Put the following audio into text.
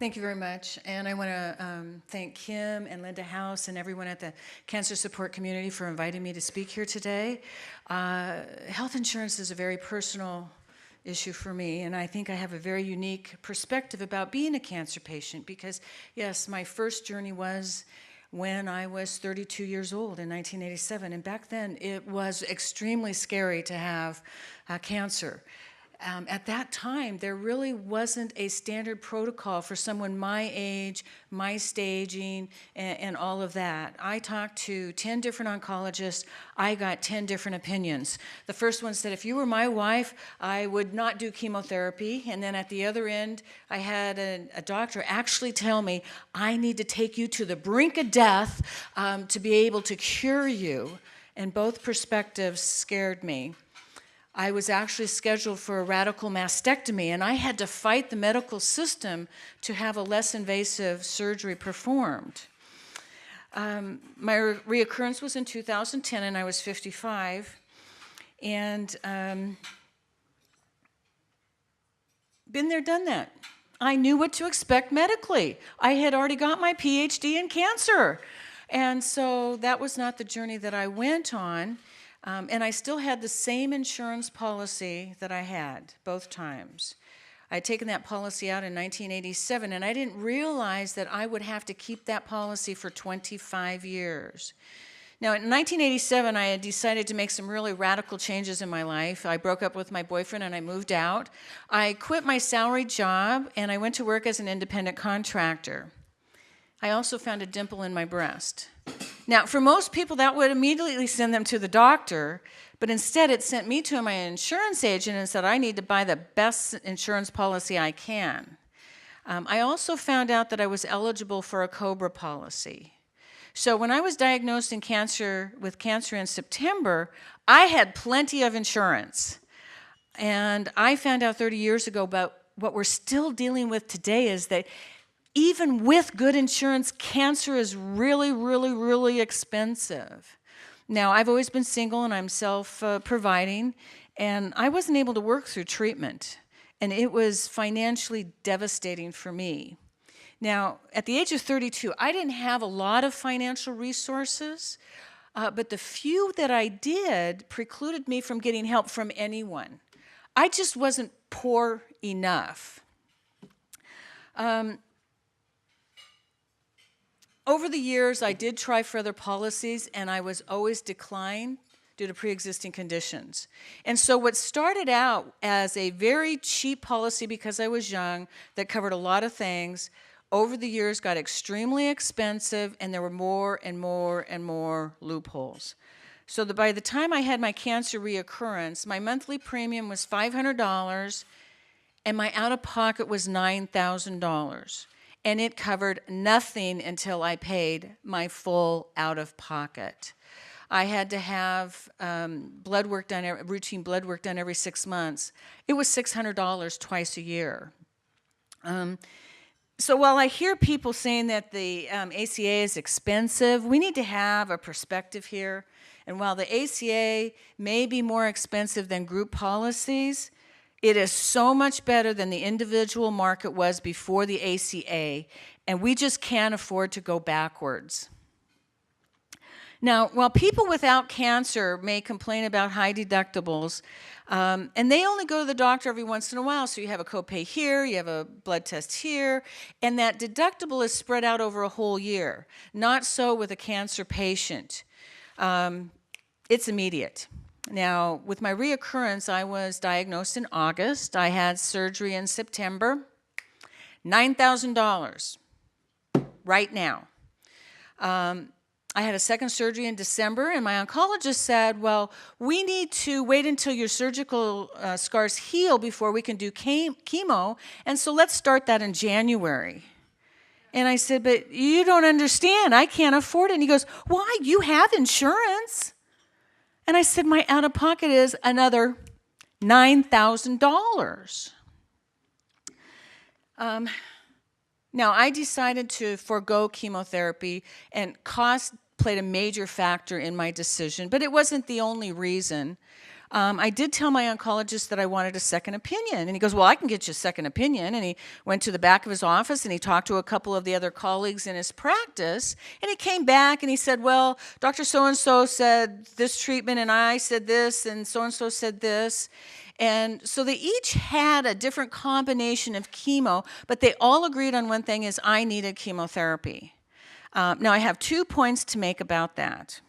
Thank you very much. And I want to thank Kim and Linda House and everyone at the Cancer Support Community for inviting me to speak here today. Health insurance is a very personal issue for me, and I think I have a very unique perspective about being a cancer patient because, yes, my first journey was when I was 32 years old in 1987, and back then it was extremely scary to have cancer. At that time, there really wasn't a standard protocol for someone my age, my staging, and all of that. I talked to 10 different oncologists. I got 10 different opinions. The first one said, if you were my wife, I would not do chemotherapy. And then at the other end, I had a doctor actually tell me, I need to take you to the brink of death to be able to cure you. And both perspectives scared me. I was actually scheduled for a radical mastectomy, and I had to fight the medical system to have a less invasive surgery performed. My reoccurrence was in 2010, and I was 55. And been there, done that. I knew what to expect medically. I had already got my PhD in cancer. And so that was not the journey that I went on. And I still had the same insurance policy that I had both times. I had taken that policy out in 1987, and I didn't realize that I would have to keep that policy for 25 years. Now, in 1987, I had decided to make some really radical changes in my life. I broke up with my boyfriend, and I moved out. I quit my salaried job, and I went to work as an independent contractor. I also found a dimple in my breast. Now, for most people, that would immediately send them to the doctor, but instead it sent me to my insurance agent and said, I need to buy the best insurance policy I can. I also found out that I was eligible for a COBRA policy. So when I was diagnosed with cancer in September, I had plenty of insurance. And I found out 30 years ago about what we're still dealing with today is that even with good insurance, cancer is really, really, really expensive. Now, I've always been single and I'm self-providing, and I wasn't able to work through treatment, and it was financially devastating for me. Now, at the age of 32, I didn't have a lot of financial resources, but the few that I did precluded me from getting help from anyone. I just wasn't poor enough. Over the years, I did try for other policies, and I was always declined due to pre-existing conditions. And so what started out as a very cheap policy because I was young that covered a lot of things, over the years got extremely expensive, and there were more and more and more loopholes. So by the time I had my cancer reoccurrence, my monthly premium was $500, and my out-of-pocket was $9,000. And it covered nothing until I paid my full out-of-pocket. I had to have blood work done, routine blood work done every 6 months. It was $600 twice a year. So while I hear people saying that the ACA is expensive, we need to have a perspective here. And while the ACA may be more expensive than group policies, it is so much better than the individual market was before the ACA, and we just can't afford to go backwards. Now, while people without cancer may complain about high deductibles, and they only go to the doctor every once in a while, so you have a copay here, you have a blood test here, and that deductible is spread out over a whole year. Not so with a cancer patient. It's immediate. Now, with my reoccurrence, I was diagnosed in August. I had surgery in September. $9,000 right now. I had a second surgery in December, and my oncologist said, well, we need to wait until your surgical scars heal before we can do chemo, and so let's start that in January. And I said, but you don't understand. I can't afford it. And he goes, why? You have insurance. And I said, my out-of-pocket is another $9,000. Now, I decided to forego chemotherapy, and cost played a major factor in my decision, but it wasn't the only reason. I did tell my oncologist that I wanted a second opinion. And he goes, well, I can get you a second opinion. And he went to the back of his office and he talked to a couple of the other colleagues in his practice. And he came back and he said, well, Dr. So-and-so said this treatment and I said this and so-and-so said this. And so they each had a different combination of chemo, but they all agreed on one thing is I needed chemotherapy. Now I have 2 points to make about that.